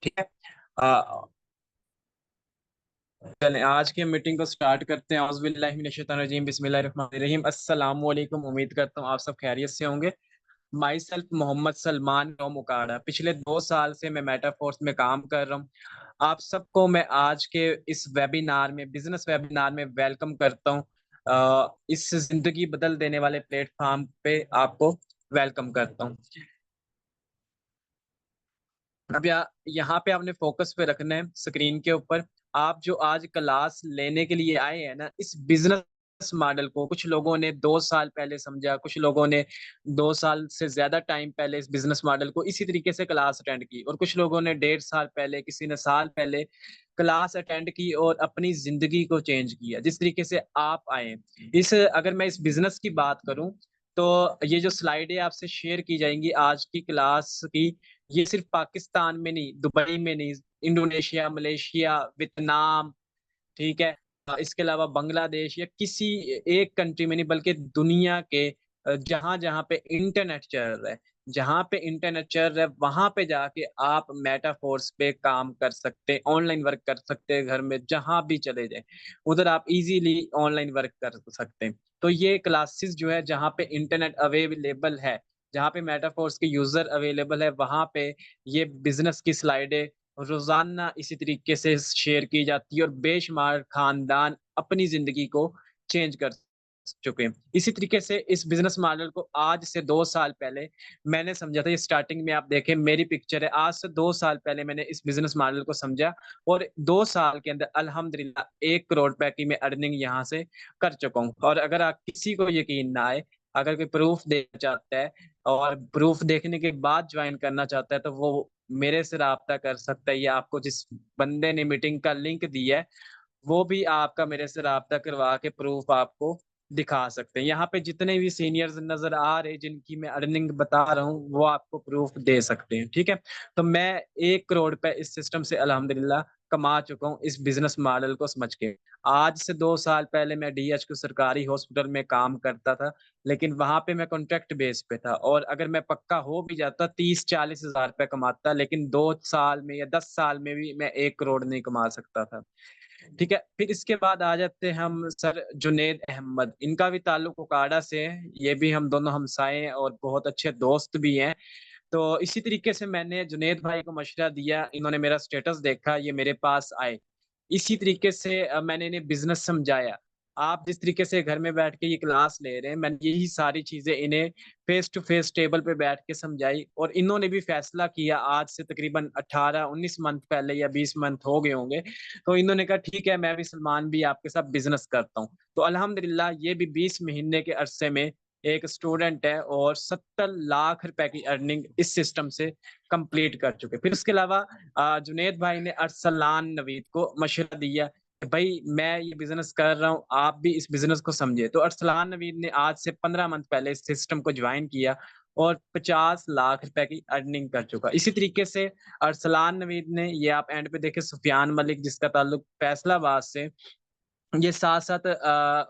ठीक है। चलें आज की मीटिंग को स्टार्ट करते हैं। औज़ुबिल्लाहि मिनश्शैतानिर्रजीम, बिस्मिल्लाहिर्रहमानिर्रहीम। अस्सलाम वालेकुम। उम्मीद करता हूँ आप सब खैरियत से होंगे। Myself Mohammad Salman from Ukada. पिछले 2 साल से मैं मेटाफोर्स में काम कर रहा हूँ। आप सबको मैं आज के इस वेबिनार में, बिज़नेस वेबिनार में वेलकम करता हूँ। इस ज़िंदगी बदल देने वाले प्लेटफ़ॉर्म पे आपको वेलकम करता हूँ। अब यहाँ पे आपने फ़ोकस पे रखना है स्क्रीन के ऊपर। आप जो आज क्लास लेने के लिए आए हैं ना, इस बिज़नेस मॉडल को कुछ लोगों ने 2 साल पहले समझा, कुछ लोगों ने 2 साल से ज़्यादा टाइम पहले इस बिज़नेस मॉडल को इसी तरीके से क्लास अटेंड की और कुछ लोगों ने 1.5 साल पहले, किसी ने साल पहले क्लास अटेंड की और अपनी ज़िंदगी को चेंज किया, जिस तरीके से आप आए हैं। अगर मैं इस बिज़नेस की बात करूँ, तो ये जो स्लाइडें आपसे शेयर की जाएँगी आज की क्लास की, ये सिर्फ़ पाकिस्तान में नहीं, दुबई में नहीं, इंडोनेशिया, मलेशिया, वियतनाम, ठीक है? इसके अलावा बांग्लादेश या किसी एक कंट्री में नहीं बल्कि दुनिया के जहाँ-जहाँ पे इंटरनेट चल रहा है, जहाँ पे इंटरनेट चल रहा है, वहाँ पे जाके आप मेटाफ़ोर्स पे काम कर सकते हैं, ऑनलाइन वर्क कर सकते हैं घर में, जहाँ भी चले जाएँ। उधर आप इज़िली ऑनलाइन वर्क कर सकते हैं। तो ये क्लासेस जो है जहाँ पे इंटरनेट अवेलेबल है, जहाँ पे मेटाफ़ोर्स के यूज़र अवेलेबल है, वहाँ पे ये बिज़नेस की स्लाइडें रोज़ाना इसी तरीके से शेयर की जाती है और बेशुमार ख़ानदान अपनी ज़िंदगी को चेंज कर चुके हैं। इसी तरीके से इस बिज़नेस मॉडल को आज से 2 साल पहले मैंने समझा था। ये स्टार्टिंग में आप देखें मेरी पिक्चर है। आज से 2 साल पहले मैंने इस बिज़नेस मॉडल को समझा और 2 साल के अंदर अल्हम्दुलिल्लाह 1 करोड़ रुपए की मैं अर्निंग यहाँ से कर चुका हूँ। और अगर आप किसी को यकीन ना आए, अगर कोई प्रूफ़ देखना चाहता है और प्रूफ़ देखने के बाद जॉइन करना चाहता है, तो वो मेरे से राब्ता कर सकता है या आपको जिस बंदे ने मीटिंग का लिंक दिया है, वो भी आपका मेरे से राब्ता करवा के प्रूफ़ आपको दिखा सकते हैं। यहाँ पे जितने भी सीनियर्स नज़र आ रहे हैं, जिनकी मैं अर्निंग बता रहा हूँ, वो आपको प्रूफ़ दे सकते हैं, ठीक है? तो मैं 1 करोड़ रुपए इस सिस्टम से अल्हम्दुलिल्लाह कमा चुका हूँ, इस बिज़नेस मॉडल को समझ के। आज से 2 साल पहले मैं डीएचक्यू सरकारी हॉस्पिटल में काम करता था, लेकिन वहाँ पे मैं कॉन्ट्रैक्ट बेस पे था और अगर मैं पक्का हो भी जाता 30-40 हज़ार रुपए कमाता, लेकिन 2 साल में या 10 साल में भी मैं 1 करोड़ नहीं कमा सकता था। ठीक है, फिर इसके बाद आ जाते हैं हम सर जुनैद अहमद, इनका भी ताल्लुक उकाड़ा से है, ये भी हम दोनों हमसाए हैं और बहुत अच्छे दोस्त भी हैं। तो इसी तरीके से मैंने जुनैद भाई को मशवरा दिया, इन्होंने मेरा स्टेटस देखा, ये मेरे पास आए। इसी तरीके से मैंने इन्हें बिज़नेस समझाया। आप जिस तरीके से घर में बैठ के ये क्लास ले रहे हैं, मैंने यही सारी चीज़ें इन्हें फ़ेस टू फ़ेस टेबल पे बैठ के समझाई और इन्होंने भी फ़ैसला किया आज से तकरीबन 18-19 मंथ पहले या 20 मंथ हो गए होंगे। तो इन्होंने कहा ठीक है, मैं भी सलमान भी आपके साथ बिज़नेस करता हूँ। तो अल्हम्दुलिल्लाह ये भी 20 महीने के अरसे में एक स्टूडेंट है और 70 लाख रुपए की अर्निंग इस सिस्टम से कंप्लीट कर चुके हैं। फिर उसके अलावा जुनैद भाई ने अरसलान नवीद को मशवरा दिया कि भाई मैं ये बिज़नेस कर रहा हूँ, आप भी इस बिज़नेस को समझिए। तो अरसलान नवीद ने आज से 15 मंथ पहले इस सिस्टम को जॉइन किया और 50 लाख रुपए की अर्निंग कर चुका। इसी तरीके से अरसलान नवीद ने ये आप एंड पे देखें सुफियान मलिक जिसका ताल्लुक फैसलाबाद से ये साथ-साथ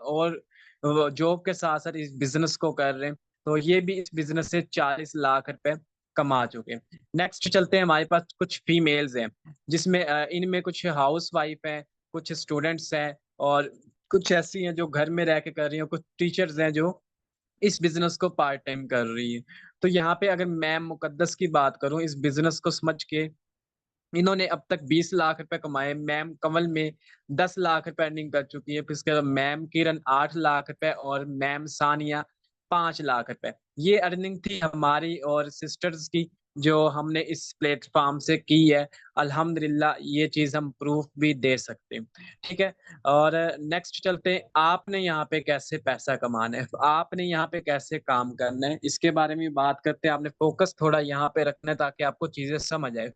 और वो जॉब के साथ-साथ इस बिज़नेस को कर रहे हैं, तो ये भी इस बिज़नेस से 40 लाख रुपए कमा चुके हैं। नेक्स्ट चलते हैं हमारे पास कुछ फीमेल्स हैं, जिसमें इनमें कुछ हाउसवाइफ हैं, कुछ स्टूडेंट्स हैं और कुछ ऐसी हैं जो घर में रह के कर रही हैं, कुछ टीचर्स हैं जो इस बिज़नेस को पार्ट टाइम कर रही हैं। तो यहाँ पे अगर मैं मुक़द्दस की बात करूँ इस बिज़नेस को समझ के इन्होंने अब तक 20 लाख रुपए कमाए, मैम कंवल में 10 लाख रुपए अर्निंग कर चुकी है, फिर उसके बाद मैम किरण 8 लाख रुपए और मैम सानिया 5 लाख रुपए। ये अर्निंग थी हमारी और सिस्टर्स की जो हमने इस प्लेटफ़ॉर्म से की है। अल्हम्दुलिल्लाह ये चीज़ हम प्रूफ़ भी दे सकते हैं, ठीक है? और नेक्स्ट चलते हैं, आपने यहाँ पे कैसे पैसा कमाना है, आपने यहाँ पे कैसे काम करना है, इसके बारे में बात करते हैं। आपने फ़ोकस थोड़ा यहाँ पे रखना है ताकि आपको चीज़ें समझ आए।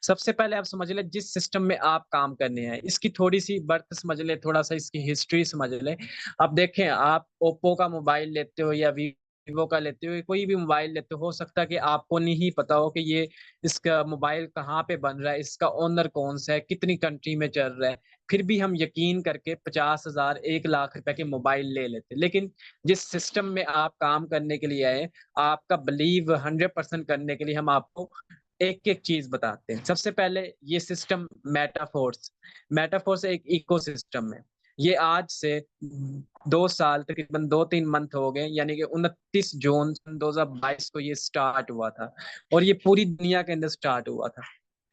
सबसे पहले आप समझ लें जिस सिस्टम में आप काम करने हैं, इसकी थोड़ी-सी बर्थ समझ लें, थोड़ा-सा इसकी हिस्ट्री समझ लें। अब देखें आप ओप्पो का मोबाइल लेते हो या वीवो का लेते हो, या कोई भी मोबाइल लेते हो सकता है कि आपको नहीं पता हो कि ये इसका मोबाइल कहाँ पे बन रहा है, इसका ओनर कौन-सा है, कितनी कंट्री में चल रहा है। फिर भी हम यकीन करके 50,000 1 लाख रुपए के मोबाइल ले लेते हैं। लेकिन जिस सिस्टम में आप काम करने के लिए आए, आपका बिलीव 100% करने के लिए हम आपको एक एक चीज बताते हैं। सबसे पहले ये सिस्टम मेटाफोर्स, मेटाफोर्स एक इकोसिस्टम है। ये आज से 2 साल, तकरीबन 2-3 मंथ हो गए, यानी कि 29 जून 2022 को ये स्टार्ट हुआ था, और ये पूरी दुनिया के अंदर स्टार्ट हुआ था।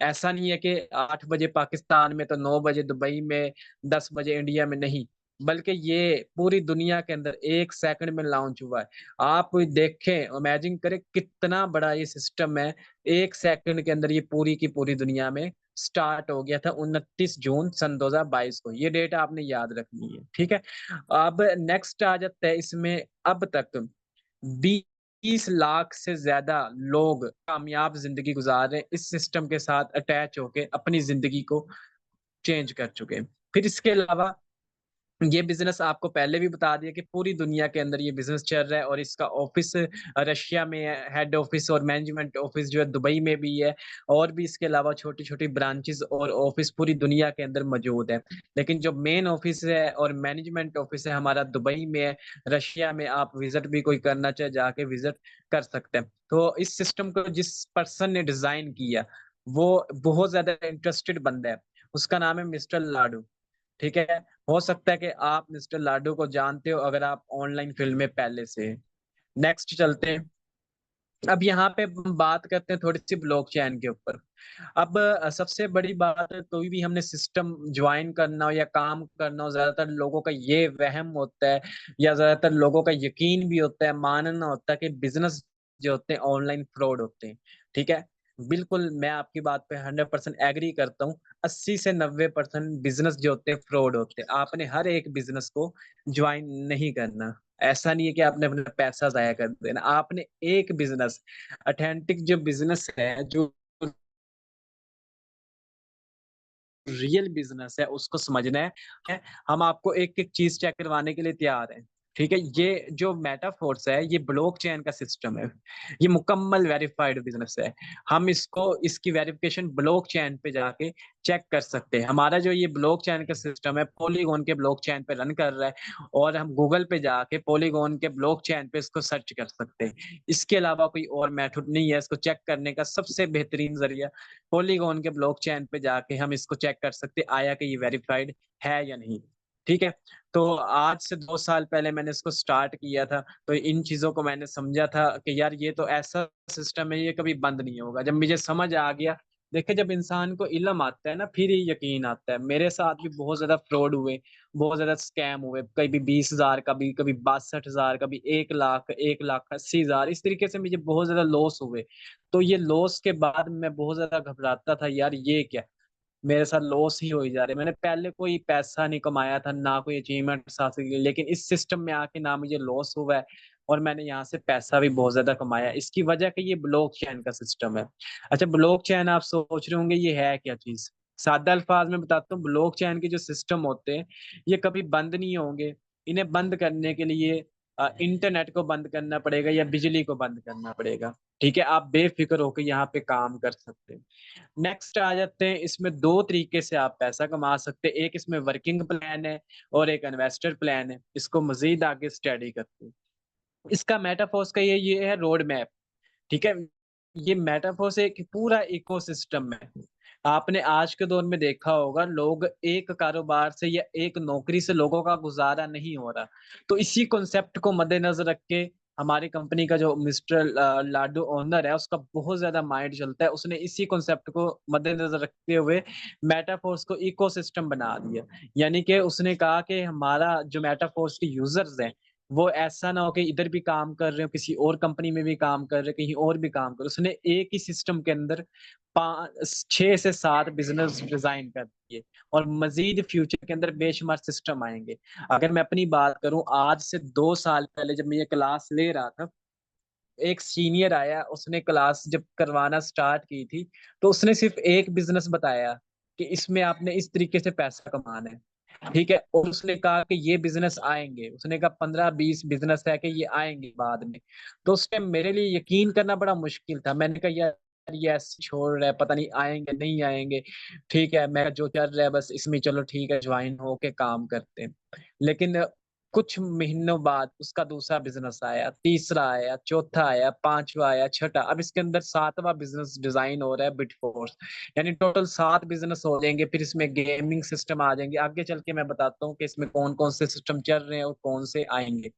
ऐसा नहीं है कि 8 बजे पाकिस्तान में तो 9 बजे दुबई में, 10 बजे इंडिया में, नहीं, बल्कि ये पूरी दुनिया के अंदर 1 सेकंड में लॉन्च हुआ है। आप देखें, इमेजिन करें कितना बड़ा ये सिस्टम है। 1 सेकंड के अंदर ये पूरी की पूरी दुनिया में स्टार्ट हो गया था, 29 जून सन 2022 को। ये डेट आपने याद रखनी है, ठीक है। अब नेक्स्ट आ जाता है इसमें। अब तक 20 लाख से ज्यादा लोग कामयाब जिंदगी गुजार रहे हैं, इस सिस्टम के साथ अटैच होके अपनी जिंदगी को चेंज कर चुके हैं। फिर इसके अलावा ये बिजनेस, आपको पहले भी बता दिया कि पूरी दुनिया के अंदर ये बिजनेस चल रहा है, और इसका ऑफिस रशिया में है, हेड ऑफिस और मैनेजमेंट ऑफिस जो है दुबई में भी है, और भी इसके अलावा छोटी छोटी ब्रांचेस और ऑफिस पूरी दुनिया के अंदर मौजूद है। लेकिन जो मेन ऑफिस है और मैनेजमेंट ऑफिस है हमारा दुबई में है। रशिया में आप विजिट भी कोई करना चाहे जाके विजिट कर सकते हैं। तो इस सिस्टम को जिस पर्सन ने डिजाइन किया, वो बहुत ज्यादा इंटरेस्टेड बंदा है। उसका नाम है मिस्टर लाडू, ठीक है। हो सकता है कि आप मिस्टर लाडू को जानते हो अगर आप ऑनलाइन फील्ड में पहले से। नेक्स्ट चलते हैं। अब यहाँ पे हम बात करते हैं थोड़ी सी ब्लॉकचेन के ऊपर। अब सबसे बड़ी बात है, कोई भी हमने सिस्टम ज्वाइन करना हो या काम करना हो, ज्यादातर लोगों का ये वहम होता है, या ज्यादातर लोगों का यकीन भी होता है, मानना होता है कि बिजनेस जो होते हैं ऑनलाइन फ्रॉड होते हैं, ठीक है। बिल्कुल मैं आपकी बात पे 100% एग्री करता हूँ। 80 से 90% बिजनेस जो होते हैं फ्रॉड होते हैं। आपने हर एक बिजनेस को ज्वाइन नहीं करना। ऐसा नहीं है कि आपने अपना पैसा जाया कर देना। आपने एक बिजनेस, ऑथेंटिक जो बिजनेस है, जो रियल बिजनेस है, उसको समझना है। हम आपको एक एक चीज चेक करवाने के लिए तैयार हैं, ठीक है। ये जो मेटाफोर्स है, ये ब्लॉकचेन का सिस्टम है। ये मुकम्मल वेरीफाइड बिजनेस है। हम इसको, इसकी वेरिफिकेशन ब्लॉकचेन पे जाके चेक कर सकते हैं। हमारा जो ये ब्लॉकचेन का सिस्टम है, पॉलीगॉन के ब्लॉकचेन पे रन कर रहा है, और हम गूगल पे जाके पॉलीगॉन के ब्लॉकचेन पे इसको सर्च कर सकते हैं। इसके अलावा कोई और मेथड नहीं है। इसको चेक करने का सबसे बेहतरीन जरिया पॉलीगॉन के ब्लॉकचेन पे जाके हम इसको चेक कर सकते हैं, आया कि ये वेरीफाइड है या नहीं, ठीक है। तो आज से 2 साल पहले मैंने इसको स्टार्ट किया था, तो इन चीजों को मैंने समझा था कि यार ये तो ऐसा सिस्टम है, ये कभी बंद नहीं होगा। जब मुझे समझ आ गया, देखिए जब इंसान को इल्म आता है ना, फिर ही यकीन आता है। मेरे साथ भी बहुत ज्यादा फ्रॉड हुए, बहुत ज्यादा स्कैम हुए, कभी 20,000, कभी 62,000, कभी 1 लाख, 1,80,000, इस तरीके से मुझे बहुत ज्यादा लॉस हुए। तो ये लॉस के बाद मैं बहुत ज्यादा घबराता था, यार ये क्या, मेरे साथ लॉस ही हो ही जा रहे। मैंने पहले कोई पैसा नहीं कमाया था, ना कोई अचीवमेंट हासिल की, लेकिन इस सिस्टम में आके ना मुझे लॉस हुआ है, और मैंने यहाँ से पैसा भी बहुत ज्यादा कमाया। इसकी वजह कि ये ब्लॉकचेन का सिस्टम है। अच्छा, ब्लॉकचेन आप सोच रहे होंगे ये है क्या चीज। सादा अल्फाज में बताता हूँ, ब्लॉकचेन के जो सिस्टम होते हैं, ये कभी बंद नहीं होंगे। इन्हें बंद करने के लिए इंटरनेट को बंद करना पड़ेगा या बिजली को बंद करना पड़ेगा, ठीक है। आप बेफिक्र होकर यहाँ पे काम कर सकते हैं। नेक्स्ट आ जाते हैं। इसमें दो तरीके से आप पैसा कमा सकते हैं। एक इसमें वर्किंग प्लान है, और एक इन्वेस्टर प्लान है। इसको मजीद आगे स्टडी करते हैं। इसका मेटाफोर्स का ये है रोड मैप, ठीक है। ये मेटाफोर्स एक पूरा इकोसिस्टम है। आपने आज के दौर में देखा होगा, लोग एक कारोबार से या एक नौकरी से लोगों का गुजारा नहीं हो रहा। तो इसी कॉन्सेप्ट को मद्देनजर रख के हमारी कंपनी का जो मिस्टर लाडू ओनर है, उसका बहुत ज्यादा माइंड चलता है। उसने इसी कॉन्सेप्ट को मद्देनजर रखते हुए मेटाफोर्स को इकोसिस्टम बना दिया। यानी कि उसने कहा कि हमारा जो मेटाफोर्स के यूजर्स हैं, वो ऐसा ना हो कि इधर भी काम कर रहे हो, किसी और कंपनी में भी काम कर रहे हो, कहीं और भी काम कर रहे हो। उसने एक ही सिस्टम के अंदर 6 से 7 बिजनेस डिजाइन कर दिए, और मजीद फ्यूचर के अंदर बेशुमार सिस्टम आएंगे। अगर मैं अपनी बात करूं, आज से 2 साल पहले जब मैं ये क्लास ले रहा था, एक सीनियर आया, उसने क्लास जब करवाना स्टार्ट की थी, तो उसने सिर्फ एक बिजनेस बताया कि इसमें आपने इस तरीके से पैसा कमाना है, ठीक है। और उसने कहा कि ये बिजनेस आएंगे, उसने कहा 15-20 बिजनेस है कि ये आएंगे बाद में। तो उस टाइम मेरे लिए यकीन करना बड़ा मुश्किल था। मैंने कहा यार ये ऐसे छोड़ रहा है, पता नहीं आएंगे नहीं आएंगे, ठीक है, मैं जो चल रहा है बस इसमें, चलो ठीक है ज्वाइन होके काम करते हैं। लेकिन कुछ महीनों बाद उसका दूसरा बिजनेस आया, तीसरा आया, चौथा आया, पांचवा आया, छठा, अब इसके अंदर सातवां बिजनेस डिजाइन हो रहा है बिटफोर्स। यानी टोटल 7 बिजनेस हो जाएंगे, फिर इसमें गेमिंग सिस्टम आ जाएंगे। आगे चल के मैं बताता हूँ कि इसमें कौन कौन से सिस्टम चल रहे हैं और कौन से आएंगे।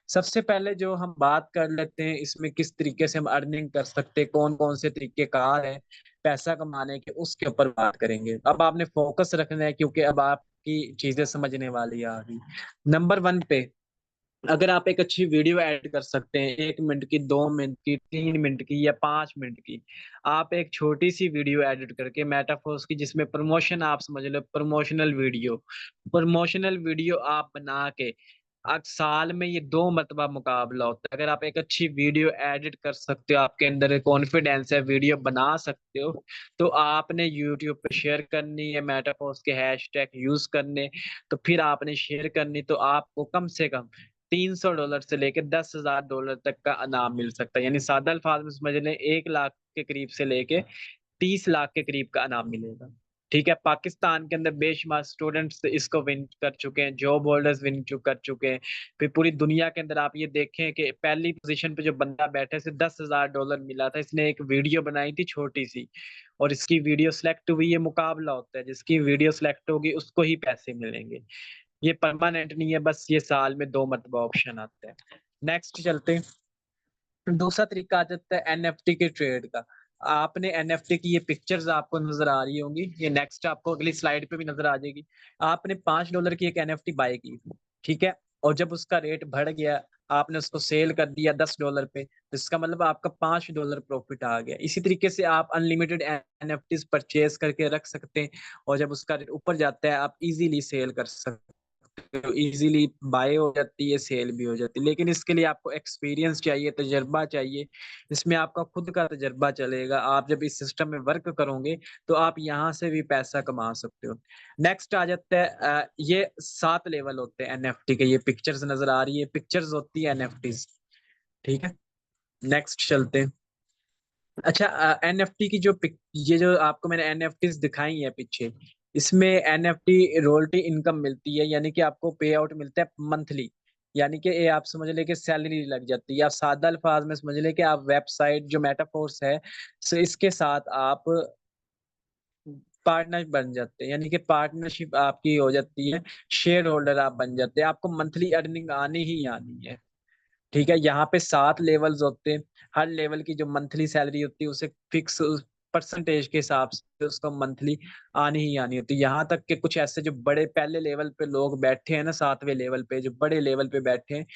सबसे पहले जो हम बात कर लेते हैं इसमें किस तरीके से हम अर्निंग कर सकते हैं, कौन कौन से तरीके कार है पैसा कमाने के, उसके ऊपर बात करेंगे। अब आपने फोकस रखना है क्योंकि अब आपकी चीजें समझने वाली आ रही। नंबर 1 पे, अगर आप एक अच्छी वीडियो ऐड कर सकते हैं, 1 मिनट की, 2 मिनट की, 3 मिनट की या 5 मिनट की, आप एक छोटी सी वीडियो एडिट करके मेटाफोर्स की, जिसमें प्रमोशन आप समझ लो, प्रमोशनल वीडियो आप बना के, आज साल में ये 2 मरतबा मुकाबला होता है। अगर आप एक अच्छी वीडियो एडिट कर सकते हो, आपके अंदर कॉन्फिडेंस है, वीडियो बना सकते हो, तो आपने यूट्यूब पे शेयर करनी है, मेटाफोर्स के हैशटैग यूज करने, तो फिर आपने शेयर करनी, तो आपको कम से कम $300 से लेके $10,000 तक का इनाम मिल सकता है। यानी सादा अल्फाज में समझ लें 1 लाख के करीब से लेके 30 लाख के करीब का इनाम मिलेगा। ठीक है, पाकिस्तान के अंदर बेशुमार स्टूडेंट्स इसको विन कर चुके हैं, जॉब होल्डर्स कर चुके हैं। फिर पूरी दुनिया के अंदर आप ये देखें कि पहली पोजीशन पे जो बंदा बैठे से $10,000 मिला था, इसने एक वीडियो बनाई थी छोटी सी, और इसकी वीडियो सिलेक्ट हुई। ये मुकाबला होता है, जिसकी वीडियो सिलेक्ट होगी उसको ही पैसे मिलेंगे। ये परमानेंट नहीं है, बस ये साल में 2 मरतबा ऑप्शन आता है। नेक्स्ट चलते हैं। दूसरा तरीका आ जाता है एनएफटी के ट्रेड का। आपने एनएफटी की ये पिक्चर्स आपको नजर आ रही होंगी, ये नेक्स्ट आपको अगली स्लाइड पे भी नजर आ जाएगी। आपने $5 की एक एनएफटी बाय की, ठीक है, और जब उसका रेट बढ़ गया, आपने उसको सेल कर दिया $10 पे, तो इसका मतलब आपका $5 प्रॉफिट आ गया। इसी तरीके से आप अनलिमिटेड एनएफटीज परचेज करके रख सकते हैं, और जब उसका रेट ऊपर जाता है आप इजीली सेल कर सकते हो, इजीली बाय हो जाती है, सेल भी हो जाती है। लेकिन इसके लिए आपको एक्सपीरियंस चाहिए, तजर्बा चाहिए, इसमें आपका खुद का तजर्बा चलेगा। आप जब इस सिस्टम में वर्क करोगे तो आप यहाँ से भी पैसा कमा सकते हो। नेक्स्ट आ जाता है ये 7 लेवल होते हैं एनएफटी के। ये पिक्चर्स नजर आ रही है, पिक्चर्स होती है एनएफटीज, ठीक है। नेक्स्ट चलते हैं। अच्छा, एनएफटी की ये जो आपको मैंने एनएफटीज दिखाई है पीछे, इसमें एनएफटी रॉयल्टी इनकम मिलती है, यानी कि आपको पे आउट मिलता है मंथली। यानी कि ये आप समझ ले कि सैलरी लग जाती है। आप सादा अल्फाज में समझ ले कि आप वेबसाइट जो मेटाफोर्स है, सो इसके साथ आप पार्टनर बन जाते हैं, यानी कि पार्टनरशिप आपकी हो जाती है, शेयर होल्डर आप बन जाते हैं, आपको मंथली अर्निंग आनी ही आनी है। ठीक है, यहाँ पे 7 लेवल्स होते हैं। हर लेवल की जो मंथली सैलरी होती है उसे फिक्स परसेंटेज के हिसाब से उसको मंथली आनी ही आनी होती है। यहाँ तक कि कुछ ऐसे जो बड़े पहले लेवल पे लोग बैठे हैं ना, 7वें लेवल पे जो बड़े लेवल पे बैठे हैं,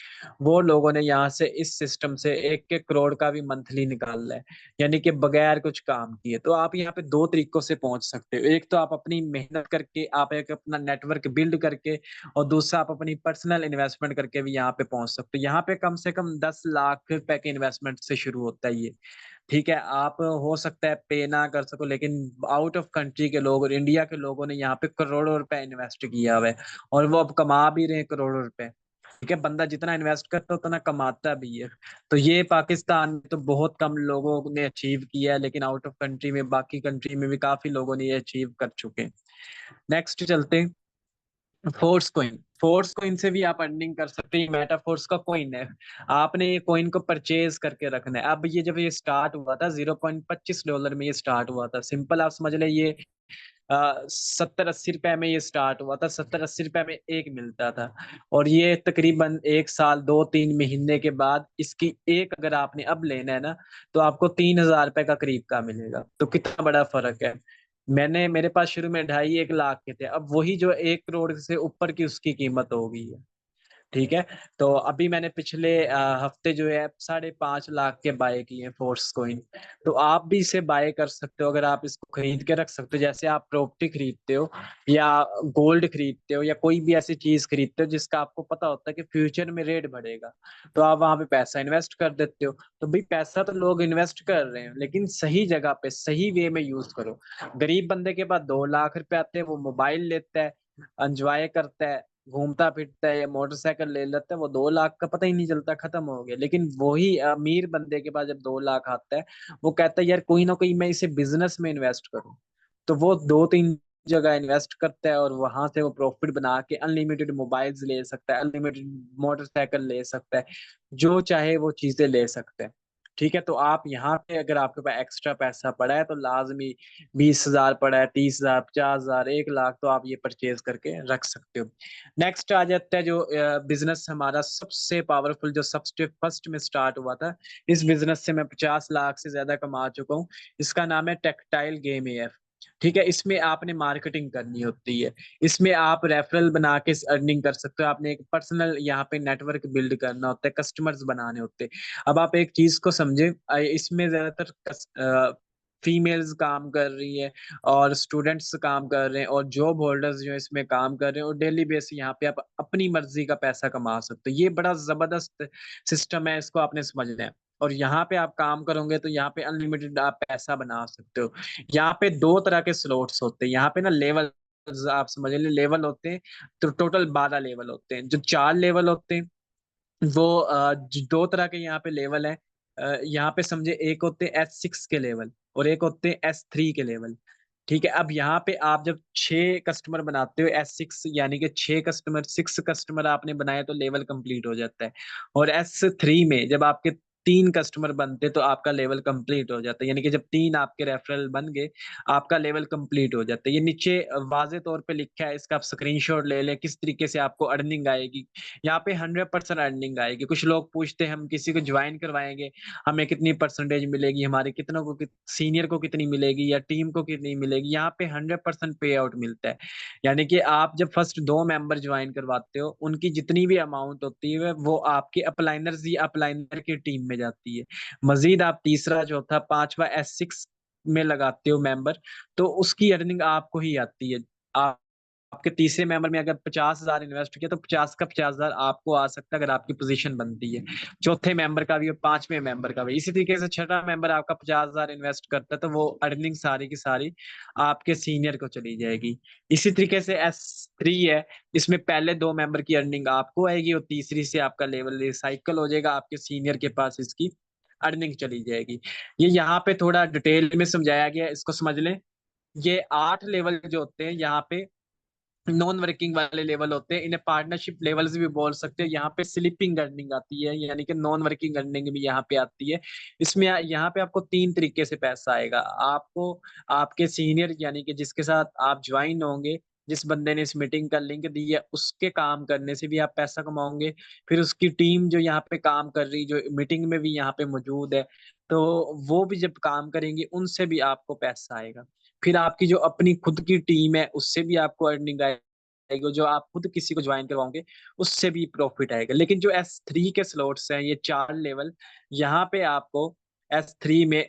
वो लोगों ने यहाँ से इस सिस्टम से 1-1 करोड़ का भी मंथली निकाल है, यानी कि बगैर कुछ काम किए। तो आप यहाँ पे 2 तरीकों से पहुंच सकते हो। एक तो आप अपनी मेहनत करके, आप एक अपना नेटवर्क बिल्ड करके, और दूसरा आप अपनी पर्सनल इन्वेस्टमेंट करके भी यहाँ पे पहुंच सकते हो। यहाँ पे कम से कम 10 लाख रुपए के इन्वेस्टमेंट से शुरू होता है ये। ठीक है, आप हो सकता है पे ना कर सको, लेकिन आउट ऑफ कंट्री के लोग और इंडिया के लोगों ने यहाँ पे करोड़ों रुपए इन्वेस्ट किया हुआ है, और वो अब कमा भी रहे हैं करोड़ों रुपए। ठीक है, बंदा जितना इन्वेस्ट करता है उतना कमाता भी है। तो ये पाकिस्तान में तो बहुत कम लोगों ने अचीव किया है, लेकिन आउट ऑफ कंट्री में, बाकी कंट्री में भी काफी लोगों ने ये अचीव कर चुके हैं। नेक्स्ट चलते हैं। फोर्स कोइन से भी आप अर्निंग कर सकते हैं। मेटाफोर्स का कोइन है, आपने ये कोइन को परचेज करके रखना है। अब ये जब ये स्टार्ट हुआ था $0.25 में, ये स्टार्ट हुआ था, सिंपल आप समझ ले, ये 70-80 रुपए में ये स्टार्ट हुआ था, 70-80 रुपए में एक मिलता था। और ये तकरीबन 1 साल 2-3 महीने के बाद इसकी एक अगर आपने अब लेना है ना, तो आपको $3,000 का करीब का मिलेगा। तो कितना बड़ा फर्क है। मेरे पास शुरू में 2.5-1 लाख के थे, अब वही जो 1 करोड़ से ऊपर की उसकी कीमत हो गई है। ठीक है, तो अभी मैंने पिछले हफ्ते जो है 5.5 लाख के बाय किए हैं फोर्स कोइन। तो आप भी इसे बाय कर सकते हो, अगर आप इसको खरीद के रख सकते हो, जैसे आप प्रॉपर्टी खरीदते हो या गोल्ड खरीदते हो या कोई भी ऐसी चीज खरीदते हो जिसका आपको पता होता है कि फ्यूचर में रेट बढ़ेगा, तो आप वहां पे पैसा इन्वेस्ट कर देते हो। तो भाई पैसा तो लोग इन्वेस्ट कर रहे हैं, लेकिन सही जगह पे सही वे में यूज करो। गरीब बंदे के पास 2 लाख रुपए आते हैं, वो मोबाइल लेता है, एंजॉय करता है, घूमता फिरता है, या मोटरसाइकिल ले लेता है, वो 2 लाख का पता ही नहीं चलता, खत्म हो गया। लेकिन वही अमीर बंदे के पास जब 2 लाख आता है, वो कहता है यार कोई ना कोई मैं इसे बिजनेस में इन्वेस्ट करूं, तो वो 2-3 जगह इन्वेस्ट करता है और वहां से वो प्रॉफिट बना के अनलिमिटेड मोबाइल्स ले सकता है, अनलिमिटेड मोटरसाइकिल ले सकता है, जो चाहे वो चीजें ले सकते हैं। ठीक है, तो आप यहाँ पे अगर आपके पास एक्स्ट्रा पैसा पड़ा है तो लाजमी 20,000 पड़ा है, 30,000, 50,000, 1 लाख, तो आप ये परचेज करके रख सकते हो। नेक्स्ट आ जाता है जो बिजनेस हमारा सबसे पावरफुल, जो सबसे फर्स्ट में स्टार्ट हुआ था। इस बिजनेस से मैं 50 लाख से ज्यादा कमा चुका हूँ। इसका नाम है टेक्सटाइल गेम एफ। ठीक है, इसमें आपने मार्केटिंग करनी होती है, इसमें आप रेफरल बना के अर्निंग कर सकते हो, आपने एक पर्सनल यहाँ पे नेटवर्क बिल्ड करना होता है, कस्टमर्स बनाने होते हैं। अब आप एक चीज को समझे, इसमें ज्यादातर फीमेल्स काम कर रही है और स्टूडेंट्स काम कर रहे हैं और जॉब होल्डर्स जो इसमें काम कर रहे हैं, और डेली बेस यहाँ पे आप अपनी मर्जी का पैसा कमा सकते हो। ये बड़ा जबरदस्त सिस्टम है, इसको आपने समझना है। और यहाँ पे आप काम करोगे तो यहाँ पे अनलिमिटेड आप पैसा बना सकते हो। यहाँ पे दो तरह के स्लॉट्स होते हैं, यहाँ पे ना लेवल, आप समझ लीजिए लेवल होते हैं। तो टोटल 12 लेवल होते हैं। जो 4 लेवल होते हैं वो दो तरह के यहाँ पे लेवल है। यहाँ पे समझे, एक होते हैं S6 के लेवल और एक होते हैं S3 के लेवल। ठीक है, अब यहाँ पे आप जब 6 कस्टमर बनाते हो S6, यानी कि 6 कस्टमर, 6 कस्टमर आपने बनाए तो लेवल कंप्लीट हो जाता है। और S3 में जब आपके 3 कस्टमर बनते तो आपका लेवल कंप्लीट हो जाता है, यानी कि जब 3 आपके रेफरल बन गए आपका लेवल कंप्लीट हो जाता है। ये नीचे वाजे तौर पे लिखा है, इसका आप स्क्रीनशॉट ले लें किस तरीके से आपको अर्निंग आएगी। यहाँ पे 100% अर्निंग आएगी। कुछ लोग पूछते हैं हम किसी को ज्वाइन करवाएंगे हमें कितनी परसेंटेज मिलेगी, हमारे कितनों को सीनियर को कितनी मिलेगी या टीम को कितनी मिलेगी। यहाँ पे 100% पे आउट मिलता है। यानी कि आप जब फर्स्ट 2 मेंबर ज्वाइन करवाते हो उनकी जितनी भी अमाउंट होती है वो आपके अपलाइनर्स या अपलाइनर की टीम में जाती है। मजीद आप तीसरा, चौथा, पांचवा S6 में लगाते हो मेंबर, तो उसकी अर्निंग आपको ही आती है। आप आपके तीसरे मेंबर में अगर 50,000 इन्वेस्ट किया तो 50 का 50,000 आपको आ सकता है अगर आपकी पोजीशन बनती है। चौथे मेंबर का भी और 5वें मेंबर का भी इसी तरीके से। छठा मेंबर आपका 50,000 इन्वेस्ट करता है तो वो अर्निंग सारी की सारी आपके सीनियर को चली जाएगी। इसी तरीके से S3 है, इसमें पहले 2 मेंबर की अर्निंग आपको आएगी और तीसरी से आपका लेवल रिसाइकल हो जाएगा, आपके सीनियर के पास इसकी अर्निंग चली जाएगी। ये यहाँ पे थोड़ा डिटेल में समझाया गया है, इसको समझ लें। ये 8 लेवल जो होते हैं यहाँ पे नॉन वर्किंग वाले लेवल होते हैं, इन्हें पार्टनरशिप लेवल्स भी बोल सकते हैं। यहाँ पे स्लिपिंग अर्निंग आती है, यानी कि नॉन वर्किंग अर्निंग भी यहाँ पे आती है। इसमें यहाँ पे आपको 3 तरीके से पैसा आएगा। आपको आपके सीनियर, यानी कि जिसके साथ आप ज्वाइन होंगे, जिस बंदे ने इस मीटिंग का लिंक दी है उसके काम करने से भी आप पैसा कमाओगे। फिर उसकी टीम जो यहाँ पे काम कर रही, जो मीटिंग में भी यहाँ पे मौजूद है, तो वो भी जब काम करेंगे उनसे भी आपको पैसा आएगा। फिर आपकी जो अपनी खुद की टीम है उससे भी आपको अर्निंग आएगी, जो आप खुद किसी को ज्वाइन करवाओगे उससे भी प्रॉफिट आएगा। लेकिन जो S3 के स्लॉट्स हैं, ये 4 लेवल, यहाँ पे आपको S3 में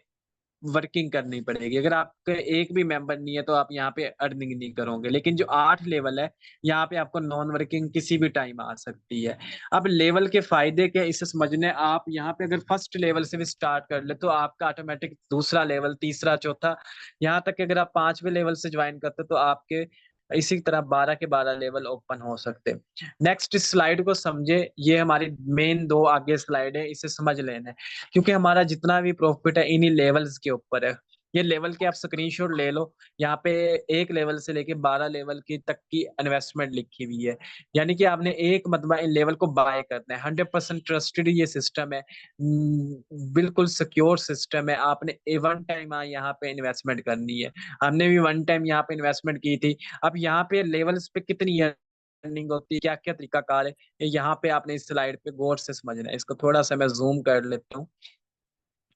वर्किंग करनी पड़ेगी। अगर आपका एक भी मेंबर नहीं है तो आप यहाँ पे अर्निंग नहीं करोगे। लेकिन जो 8 लेवल है, यहाँ पे आपको नॉन वर्किंग किसी भी टाइम आ सकती है। अब लेवल के फायदे क्या, इसे समझने, आप यहाँ पे अगर फर्स्ट लेवल से भी स्टार्ट कर ले तो आपका ऑटोमेटिक दूसरा लेवल, तीसरा, चौथा, यहाँ तक कि अगर आप 5वें लेवल से ज्वाइन करते तो आपके इसी तरह 12 के 12 लेवल ओपन हो सकते हैं। नेक्स्ट स्लाइड को समझे, ये हमारी मेन 2 आगे स्लाइड है, इसे समझ लेना है क्योंकि हमारा जितना भी प्रॉफिट है इन्हीं लेवल्स के ऊपर है। ये लेवल के आप स्क्रीनशॉट ले लो, यहाँ पे 1 लेवल से लेके 12 लेवल की तक की इन्वेस्टमेंट लिखी हुई है। यानी कि आपने एक मरतबा इन लेवल को बाय करना है। 100% ट्रस्टेड ये सिस्टम है, बिल्कुल सिक्योर सिस्टम है। आपने वन टाइम यहाँ पे इन्वेस्टमेंट करनी है। हमने भी वन टाइम यहाँ पे इन्वेस्टमेंट की थी। अब यहाँ पे लेवल्स पे कितनी अर्निंग होती है, क्या क्या तरीका कार है, ये यहाँ पे आपने इस स्लाइड पे गौर से समझना है। इसको थोड़ा सा मैं जूम कर लेता हूँ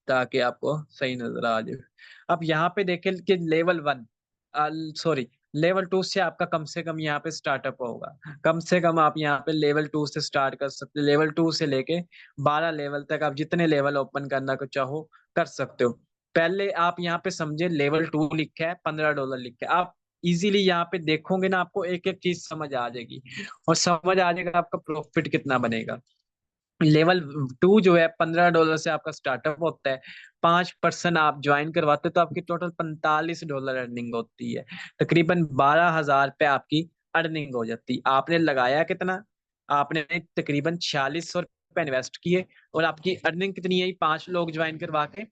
ताकि आपको सही नजर आ जाए। अब यहाँ पे देखें कि लेवल 1, सॉरी, लेवल 2 से आपका कम से कम यहाँ पे स्टार्टअप होगा। कम से कम आप यहाँ पे लेवल 2 से स्टार्ट कर सकते हो। लेवल 2 से लेके 12 लेवल तक आप जितने लेवल ओपन करना को चाहो कर सकते हो। पहले आप यहाँ पे समझे, लेवल 2 लिखा है, $15 लिखा है। आप इजीली यहाँ पे देखोगे ना, आपको एक एक चीज समझ आ जाएगी और समझ आ जाएगा आपका प्रॉफिट कितना बनेगा। लेवल 2 जो है $15 से आपका स्टार्टअप होता है। 5% आप ज्वाइन करवाते हो तो आपकी टोटल $45 अर्निंग होती है। तकरीबन 12,000 पे आपकी अर्निंग हो जाती है। आपने लगाया कितना, आपने तकरीबन 4600 रुपये इन्वेस्ट किए और आपकी अर्निंग कितनी है, 5 लोग ज्वाइन करवा के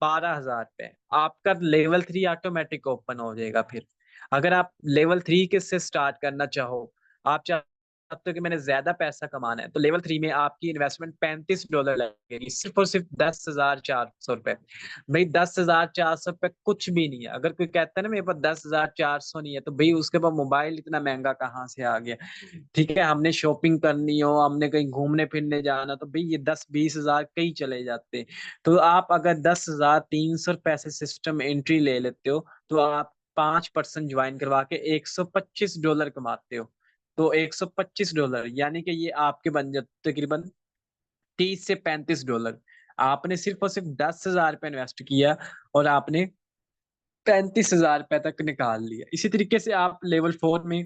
12,000 पे आपका लेवल 3 ऑटोमेटिक ओपन हो जाएगा। फिर अगर आप लेवल 3 के से स्टार्ट करना चाहो, आप चाहते हो कि मैंने ज्यादा पैसा कमाना है, तो लेवल 3 में आपकी इन्वेस्टमेंट $35 लगेगी, सिर्फ और सिर्फ 10,400 रुपए। भाई 10,400 रुपए कुछ भी नहीं है। अगर कोई कहता है ना मेरे पास 10,400 नहीं है, तो भाई उसके पास मोबाइल इतना महंगा कहाँ से आ गया। ठीक है, हमने शॉपिंग करनी हो, हमने कहीं घूमने फिरने जाना, तो भाई ये 10-20 हजार कहीं चले जाते। तो आप अगर 10,300 रुपए से सिस्टम एंट्री ले लेते हो, तो आप 5% ज्वाइन करवा के $125 कमाते हो। तो $125 यानी कि ये आपके बन जाते तकरीबन 30 से 35 डॉलर। आपने सिर्फ और सिर्फ 10,000 रुपये इन्वेस्ट किया और आपने 35,000 रुपये तक निकाल लिया। इसी तरीके से आप लेवल 4 में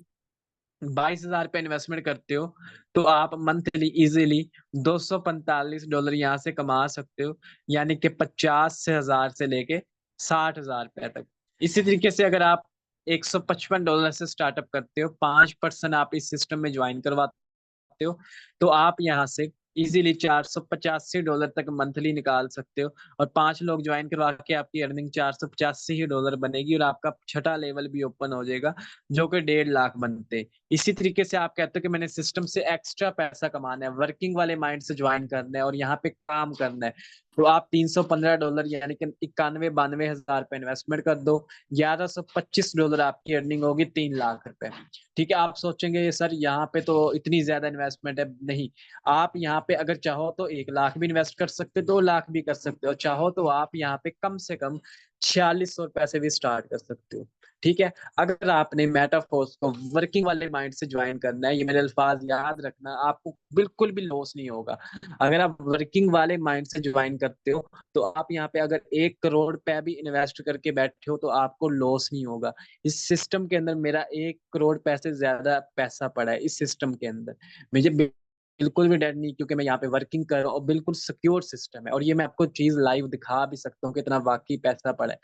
22,000 रुपये इन्वेस्टमेंट करते हो, तो आप मंथली इजीली $245 यहाँ से कमा सकते हो, यानी कि 50 से लेके 60,000 रुपये तक। इसी तरीके से अगर आप $155 से स्टार्टअप करते हो, 5% आप इस सिस्टम में ज्वाइन करवाते हो, तो आप यहाँ से इजीली $485 तक मंथली निकाल सकते हो। और 5 लोग ज्वाइन करवा के आपकी अर्निंग $485 बनेगी, और आपका छठा लेवल भी ओपन हो जाएगा, जो कि 1.5 लाख बनते। इसी तरीके से आप कहते हो कि मैंने सिस्टम से एक्स्ट्रा पैसा कमाना है, वर्किंग वाले माइंड से ज्वाइन करना है और यहाँ पे काम करना है, तो आप $315 यानी कि 91-92 हजार इन्वेस्टमेंट कर दो। $1,125 आपकी अर्निंग होगी, 3 लाख रुपए। ठीक है, आप सोचेंगे ये सर यहाँ पे तो इतनी ज्यादा इन्वेस्टमेंट है। नहीं, आप यहाँ पे अगर चाहो तो 1 लाख भी इन्वेस्ट कर सकते हो, 2 लाख भी कर सकते हो, चाहो तो आप यहाँ पे कम से कम $4600 से भी स्टार्ट कर सकते हो। ठीक है, अगर आपने मेटाफोर्स को वर्किंग वाले माइंड से ज्वाइन करना है, ये मेरे अल्फाज याद रखना, आपको बिल्कुल भी लॉस नहीं होगा। अगर आप वर्किंग वाले माइंड से ज्वाइन करते हो, तो आप यहाँ पे अगर 1 करोड़ रुपया भी इन्वेस्ट करके बैठे हो, तो आपको लॉस नहीं होगा। इस सिस्टम के अंदर मेरा 1 करोड़ पैसे ज्यादा पैसा पड़ा है इस सिस्टम के अंदर। मुझे बिल्कुल भी डर नहीं, क्योंकि मैं यहाँ पे वर्किंग कर रहा हूँ और बिल्कुल सिक्योर सिस्टम है, और ये मैं आपको चीज लाइव दिखा भी सकता हूँ कि इतना वाकई पैसा पड़ा है।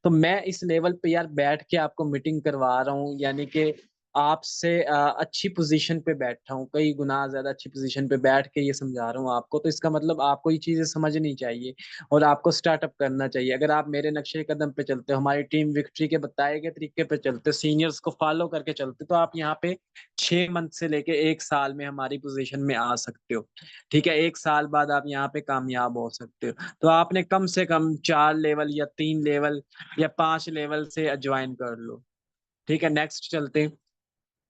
तो मैं इस लेवल पे यार बैठ के आपको मीटिंग करवा रहा हूँ, यानी कि आपसे अच्छी पोजीशन पे बैठा हूँ, कई गुना ज्यादा अच्छी पोजीशन पे बैठ के ये समझा रहा हूँ आपको। तो इसका मतलब आपको ये चीजें समझनी चाहिए और आपको स्टार्टअप करना चाहिए। अगर आप मेरे नक्शे कदम पे चलते हो, हमारी टीम विक्ट्री के बताए गए तरीके पे चलते हो, सीनियर्स को फॉलो करके चलते हो, तो आप यहाँ पे 6 मंथ से लेके 1 साल में हमारी पोजीशन में आ सकते हो। ठीक है, 1 साल बाद आप यहाँ पे कामयाब हो सकते हो। तो आपने कम से कम 4 लेवल या 3 लेवल या 5 लेवल से ज्वाइन कर लो। ठीक है, नेक्स्ट चलते हैं।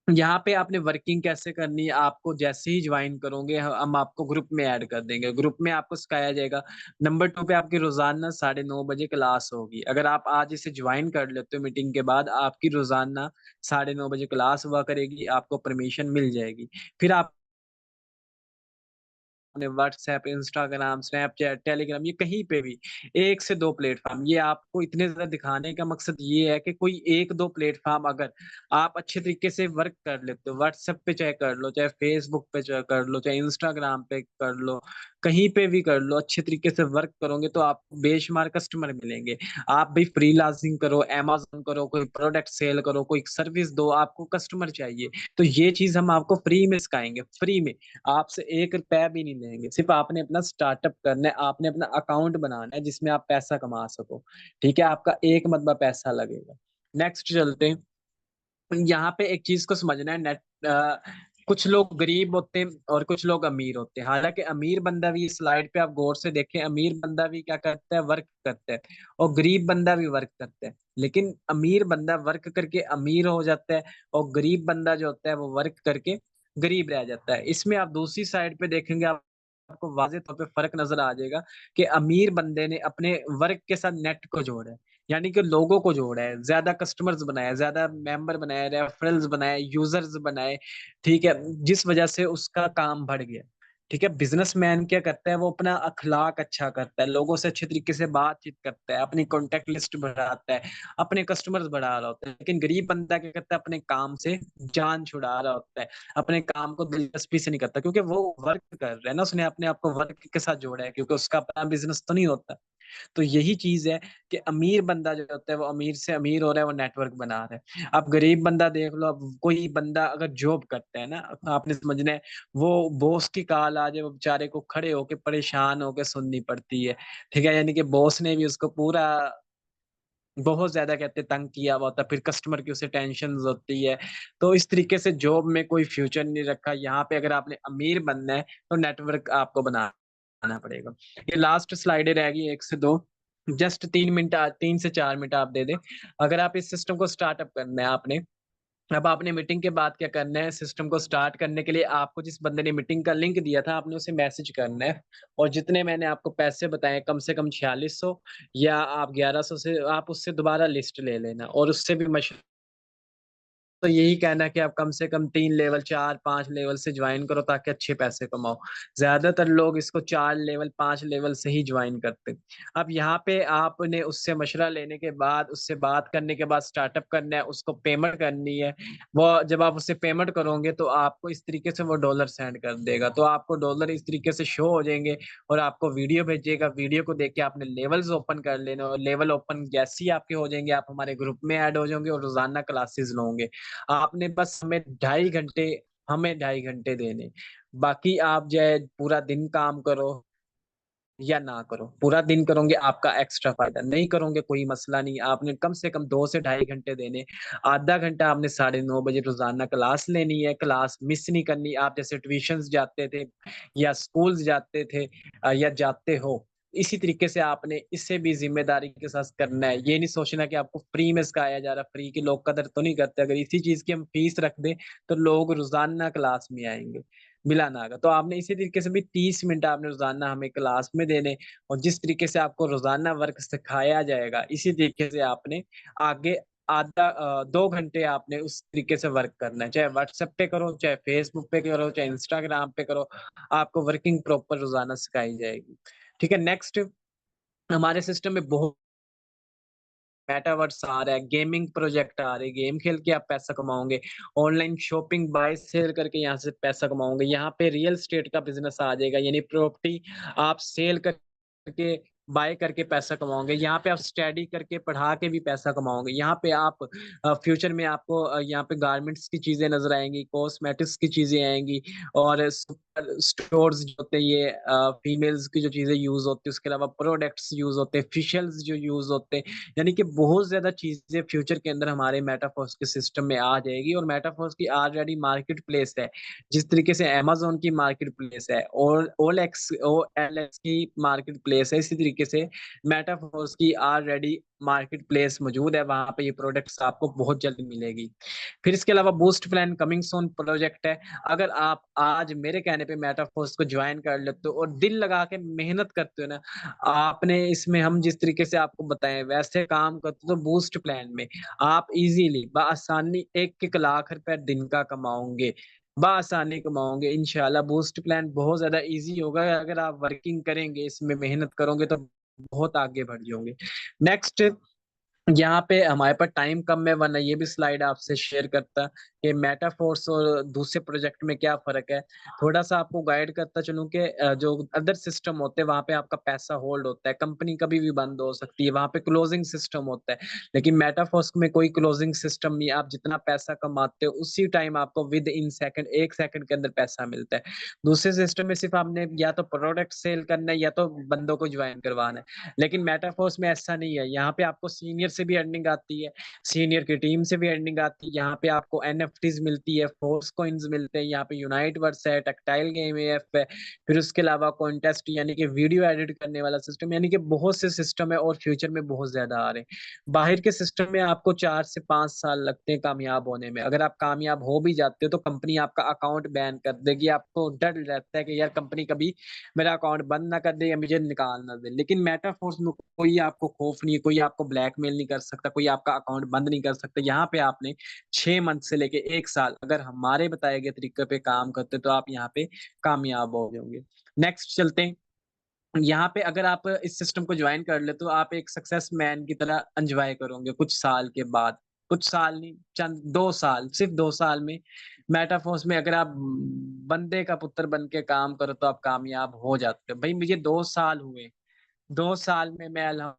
यहाँ पे आपने वर्किंग कैसे करनी है, आपको जैसे ही ज्वाइन करोगे हम आपको ग्रुप में ऐड कर देंगे। ग्रुप में आपको सिखाया जाएगा। नंबर 2 पे आपकी रोजाना 9:30 बजे क्लास होगी। अगर आप आज इसे ज्वाइन कर लेते हो, मीटिंग के बाद आपकी रोजाना 9:30 बजे क्लास हुआ करेगी, आपको परमिशन मिल जाएगी। फिर आप अपने व्हाट्सएप, इंस्टाग्राम, स्नैपचैट, टेलीग्राम, ये कहीं पे भी 1 से 2 प्लेटफॉर्म, ये आपको इतने ज्यादा दिखाने का मकसद ये है कि कोई 1-2 प्लेटफॉर्म अगर आप अच्छे तरीके से वर्क कर लेते हो, व्हाट्सएप पे चाहे कर लो, चाहे फेसबुक पे चाहे कर लो, चाहे इंस्टाग्राम पे कर लो, कहीं पे भी कर लो, अच्छे तरीके से वर्क करोगे तो आपको बेशुमार कस्टमर मिलेंगे। आप भी फ्रीलांसिंग करो, अमेज़न करो, कोई प्रोडक्ट सेल करो, कोई सर्विस दो, आपको कस्टमर चाहिए। तो ये चीज़ हम आपको फ्री में सिखाएँगे, फ्री में। आपसे 1 रुपया भी नहीं लेंगे। सिर्फ़ आपने अपना स्टार्टअप करना है, आपने अपना अकाउंट बनाना है जिसमें आप पैसा कमा सको। ठीक है? आपका एक मरतबा पैसा लगेगा। नेक्स्ट चलते हैं। यहाँ पे एक चीज़ को समझना है, कुछ लोग गरीब होते हैं और कुछ लोग अमीर होते हैं। हालाँकि अमीर बंदा भी, इस स्लाइड पे आप गौर से देखें, अमीर बंदा भी क्या करता है, वर्क करता है, और गरीब बंदा भी वर्क करता है। लेकिन अमीर बंदा वर्क करके अमीर हो जाता है, और गरीब बंदा जो होता है वो वर्क करके गरीब रह जाता है। इसमें आप दूसरी साइड पे देखेंगे, आपको वाज़ेह तौर पे फ़र्क नज़र आ जाएगा कि अमीर बंदे ने अपने वर्क के साथ नेट को जोड़ा है। यानी कि लोगों को जोड़ा है, ज़्यादा कस्टमर्स बनाए, ज़्यादा मेंबर बनाए, रेफरल्स बनाए, यूज़र्स बनाए, ठीक है? जिस वजह से उसका काम बढ़ गया, ठीक है? बिज़नेसमैन क्या करता है, वो अपना अखलाक अच्छा करता है, लोगों से अच्छे तरीके से बातचीत करता है, अपनी कॉन्टैक्ट लिस्ट बढ़ाता है, अपने कस्टमर्स बढ़ा रहा होता है। लेकिन गरीब बंदा क्या करता है, अपने काम से जान छुड़ा रहा होता है, अपने काम को दिलचस्पी से नहीं करता, क्योंकि वो वर्क कर रहा है ना, उसने अपने आप को वर्क के साथ जोड़ा है, क्योंकि उसका अपना बिज़नेस तो नहीं होता। तो यही चीज़ है कि अमीर बंदा जो होता है वो अमीर से अमीर हो रहा है, वो नेटवर्क बना रहा है। अब गरीब बंदा देख लो, अब कोई बंदा अगर जॉब करता है ना, आपने समझना है, वो बॉस की कॉल आ जाए, वो बेचारे को खड़े होके परेशान होके सुननी पड़ती है। ठीक है? यानी कि बॉस ने भी उसको पूरा बहुत ज़्यादा कहते हैं तंग किया हुआ होता है, फिर कस्टमर की उसे टेंशन्स होती है। तो इस तरीके से जॉब में कोई फ्यूचर नहीं रखा। यहाँ पे अगर आपने अमीर बनना है, तो नेटवर्क आपको बनाना पड़ेगा। ये लास्ट स्लाइडें रह गई 1 से 2, जस्ट 3 मिनट 3 से 4 मिनट आप दे दें। अगर आप इस सिस्टम को स्टार्टअप करना है आपने, अब आपने मीटिंग के बाद क्या करना है, सिस्टम को स्टार्ट करने के लिए आपको जिस बंदे ने मीटिंग का लिंक दिया था, आपने उसे मैसेज करना है और जितने मैंने आपको पैसे बताए कम से कम 4600 या आप 1100 से आप उससे दोबारा लिस्ट ले लेना और उससे भी मश तो यही कहना है कि आप कम से कम 3 लेवल, 4-5 लेवल से जॉइन करो ताकि अच्छे पैसे कमाओ। ज़्यादातर लोग इसको 4 लेवल, 5 लेवल से ही जॉइन करते हैं। अब यहाँ पे आपने उससे मशवरा लेने के बाद, उससे बात करने के बाद स्टार्टअप करना है, उसको पेमेंट करनी है। वो जब आप उससे पेमेंट करोगे तो आपको इस तरीके से वो डॉलर सेंड कर देगा। तो आपको डॉलर इस तरीके से शो हो जाएँगे और आपको वीडियो भेजेगा। वीडियो को देख के आपने लेवल्स ओपन कर लेने और लेवल ओपन जैसे ही आपके हो जाएँगे, आप हमारे ग्रुप में ऐड हो जाओगे और रोज़ाना क्लासेस लोगे। आपने बस हमें ढाई घंटे देने। बाकी आप जो है पूरा दिन काम करो या ना करो। पूरा दिन करोगे आपका एक्स्ट्रा फ़ायदा, नहीं करोगे कोई मसला नहीं। आपने कम से कम 2 से ढाई घंटे देने। आधा घंटा आपने 9:30 बजे रोज़ाना क्लास लेनी है, क्लास मिस नहीं करनी। आप जैसे ट्यूशन्स जाते थे या स्कूल्स जाते थे या जाते हो, इसी तरीके से आपने इसे भी ज़िम्मेदारी के साथ करना है। ये नहीं सोचना कि आपको फ्री में सिखाया जा रहा है, फ्री की लोग कदर तो नहीं करते। अगर इसी चीज़ की हम फीस रख दें, तो लोग रोज़ाना क्लास में आएँगे। मिला ना होगा। तो आपने इसी तरीके से भी 30 मिनट आपने रोज़ाना हमें क्लास में देने और जिस तरीके से आपको रोज़ाना वर्क सिखाया जाएगा, इसी तरीके से आपने आगे 2 घंटे आपने उस तरीके से वर्क करना है। चाहे व्हाट्सएप पे करो, चाहे फेसबुक पे करो, चाहे इंस्टाग्राम पे करो, आपको वर्किंग प्रॉपर रोज़ाना सिखाई जाएगी। ठीक है, नेक्स्ट हमारे सिस्टम में बहुत मेटावर्स आ रहा है, गेमिंग प्रोजेक्ट आ रहे हैं, गेम खेल के आप पैसा कमाओगे, ऑनलाइन शॉपिंग बाय सेल करके यहाँ से पैसा कमाओगे, यहाँ पे रियल एस्टेट का बिज़नेस आ जाएगा, यानी प्रॉपर्टी आप सेल करके बाय करके पैसा कमाओगे, यहाँ पे आप स्टडी करके पढ़ा के भी पैसा कमाओगे, यहाँ पे आप फ्यूचर में आपको यहाँ पे गारमेंट्स की चीज़ें नज़र आएँगी, कॉस्मेटिक्स की चीज़ें आएँगी और सुपर स्टोर्स जो होते हैं ये फीमेल्स की जो चीज़ें यूज़ होती है, उसके अलावा प्रोडक्ट्स यूज़ होते हैं, फेशियल्स जो यूज़ होते हैं, यानी कि बहुत ज़्यादा चीज़ें फ्यूचर के अंदर हमारे मेटावर्स के सिस्टम में आ जाएगी और मेटावर्स की ऑलरेडी मार्केट प्लेस है। जिस तरीके से अमेज़न की मार्केट प्लेस है और ओएलएक्स की मार्केट प्लेस है, इसी तरीके से मेटावर्स की ऑलरेडी मार्केट प्लेस मौजूद है, वहाँ पे ये प्रोडक्ट्स आपको बहुत जल्द मिलेगी। फिर इसके अलावा boost plan coming soon project है। अगर आप आज मेरे कहने पे मेटावर्स को जॉइन कर लेते हो और दिल लगा के मेहनत करते हो ना, आपने इसमें हम जिस तरीके से आपको बताएँ वैसे काम करते तो बूस्ट प्लान में आप इज़िली बआसानी 1-1 लाख रुपए दिन का कमाओगे। बआसानी कमाओगे इंशाल्लाह बूस्ट प्लान बहुत ज़्यादा ईज़ी होगा अगर आप वर्किंग करेंगे, इसमें मेहनत करोगे तो बहुत आगे बढ़ जाओगे। नेक्स्ट यहाँ पे हमारे पास टाइम कम है वरना ये भी स्लाइड आपसे शेयर करता कि मेटाफोर्स और दूसरे प्रोजेक्ट में क्या फ़र्क है। थोड़ा-सा आपको गाइड करता चलूँ कि जो अदर सिस्टम होते हैं वहाँ पे आपका पैसा होल्ड होता है, कंपनी कभी भी बंद हो सकती है, वहाँ पे क्लोजिंग सिस्टम होता है। लेकिन मेटाफोर्स में कोई क्लोजिंग सिस्टम नहीं है, आप जितना पैसा कमाते हो उसी टाइम आपको विद इन सेकंड 1 सेकंड के अंदर पैसा मिलता है। दूसरे सिस्टम में सिर्फ़ आपने या तो प्रोडक्ट सेल करना है या तो बंदों को जॉइन करवाना है। लेकिन मेटाफोर्स में ऐसा नहीं है, यहाँ पे आपको सीनियर से भी अर्निंग आती है, सीनियर की टीम से भी अर्निंग आती है, यहाँ पे आपको एनएफटीज़ मिलती है, फोर्स कॉइन्स मिलते हैं, यहाँ पे यूनाइटवर्स है, टैक्टाइल गेम एएफ है, फिर उसके अलावा कॉन्टेस्ट यानी कि वीडियो एडिट करने वाला सिस्टम यानी कि बहुत से सिस्टम है और फ्यूचर में बहुत ज़्यादा आ रहे हैं। बाहर के सिस्टम में आपको 4 से 5 साल लगते हैं कामयाब होने में, अगर आप कामयाब हो भी जाते हो तो कंपनी आपका अकाउंट बैन कर देगी, आपको डर रहता है कि यार कंपनी कभी मेरा अकाउंट बंद ना कर दे या मुझे निकाल ना दे। लेकिन मेटाफोर्स में कोई आपको खौफ नहीं है, कोई आपको ब्लैकमेल नहीं कर सकता, कोई आपका अकाउंट बंद नहीं कर सकता। यहाँ पे आपने 6 मंथ से लेके 1 साल अगर हमारे बताए गए तरीके पे काम करते तो आप यहाँ पे कामयाब हो जाओगे। नेक्स्ट चलते हैं। यहाँ पे अगर आप इस सिस्टम को जॉइन कर ले तो आप एक सक्सेस मैन की तरह एन्जॉय करोगे कुछ साल के बाद। कुछ साल नहीं चंद 2 साल, सिर्फ़ 2 साल में मेटाफोर्स में अगर आप बंदे का पुत्र बन के काम करो तो आप कामयाब हो जाते हो। भई मुझे 2 साल हुए, 2 साल में मैं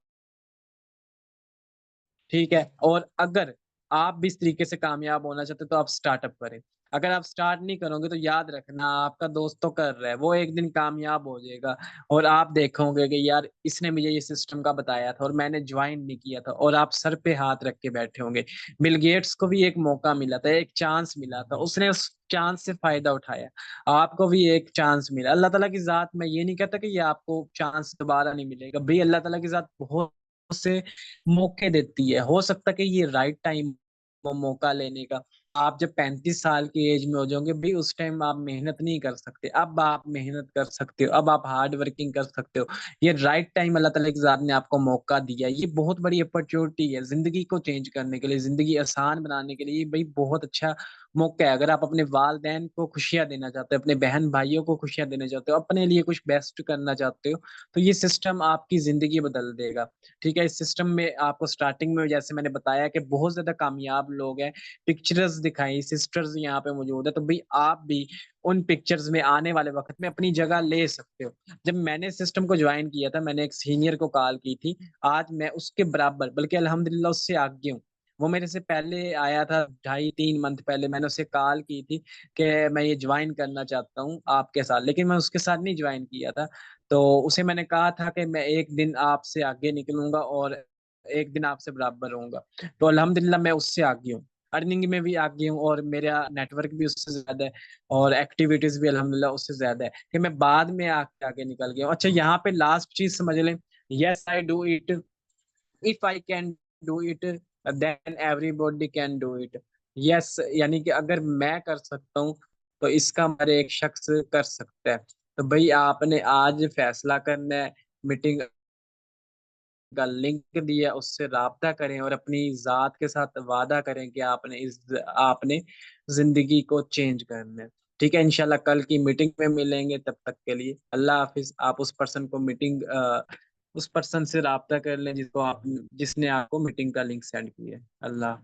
ठीक है? और अगर आप भी इस तरीके से कामयाब होना चाहते हो तो आप स्टार्टअप करें। अगर आप स्टार्ट नहीं करोगे तो याद रखना आपका दोस्त तो कर रहा है, वो एक दिन कामयाब हो जाएगा और आप देखोगे कि यार इसने मुझे ये सिस्टम का बताया था और मैंने ज्वाइन नहीं किया था, और आप सर पे हाथ रख के बैठे होंगे। बिल गेट्स को भी एक मौका मिला था, एक चांस मिला था, उसने उस चांस से फायदा उठाया। आपको भी एक चांस मिला। अल्लाह ताला की जात, मैं ये नहीं कहता कि ये आपको चांस दोबारा नहीं मिलेगा भाई, अल्लाह ताला की जात बहुत से मौके देती है। हो सकता है कि ये राइट टाइम वो मौका लेने का। आप जब 35 साल की एज में हो जाओगे भाई, उस टाइम आप मेहनत नहीं कर सकते, अब आप मेहनत कर सकते हो, अब आप हार्ड वर्किंग कर सकते हो। ये राइट टाइम अल्लाह ताला की जात ने आपको मौका दिया है। ये बहुत बड़ी अपॉर्चुनिटी है जिंदगी को चेंज करने के लिए, जिंदगी आसान बनाने के लिए। ये भाई बहुत अच्छा मौका है। अगर आप अपने वालदैन को खुशियां देना चाहते हो, अपने बहन भाइयों को खुशियां देना चाहते हो, अपने लिए कुछ बेस्ट करना चाहते हो, तो ये सिस्टम आपकी जिंदगी बदल देगा। ठीक है, इस सिस्टम में आपको स्टार्टिंग में जैसे मैंने बताया कि बहुत ज्यादा कामयाब लोग हैं, पिक्चर्स दिखाई, सिस्टर्स यहाँ पे मौजूद है, तो भाई आप भी उन पिक्चर्स में आने वाले वक्त में अपनी जगह ले सकते हो। जब मैंने सिस्टम को ज्वाइन किया था, मैंने एक सीनियर को कॉल की थी, आज मैं उसके बराबर, बल्कि अल्हम्दुलिल्लाह उससे आगे हूँ। वो मेरे से पहले आया था, 2.5-3 मंथ पहले मैंने उसे कॉल की थी कि मैं ये ज्वाइन करना चाहता हूँ आपके साथ, लेकिन मैं उसके साथ नहीं ज्वाइन किया था। तो उसे मैंने कहा था कि मैं एक दिन आपसे आगे निकलूंगा और एक दिन आपसे बराबर रहूंगा। तो अल्हम्दुलिल्लाह मैं उससे आगे हूँ, अर्निंग में भी आगे हूँ, और मेरा नेटवर्क भी उससे ज्यादा है, और एक्टिविटीज भी अल्हम्दुलिल्लाह उससे ज्यादा है कि मैं बाद में आगे आगे निकल गया हूँ। अच्छा, यहाँ पे लास्ट चीज समझ लें, yes I do it, if I can do it then everybody can do it. Yes यानी कि अगर मैं कर सकता हूँ तो इसका हर एक शख्स कर सकता है। तो भाई आपने आज फैसला करना है, मीटिंग का लिंक दिया, उससे राब्ता करें और अपनी जात के साथ वादा करें कि आपने जिंदगी को चेंज करना है। ठीक है, इंशाल्लाह कल की मीटिंग में मिलेंगे, तब तक के लिए अल्लाह हाफिज। आप उस पर्सन को उस पर्सन से राब्ता कर लें जिसने आपको मीटिंग का लिंक सेंड किया है। अल्लाह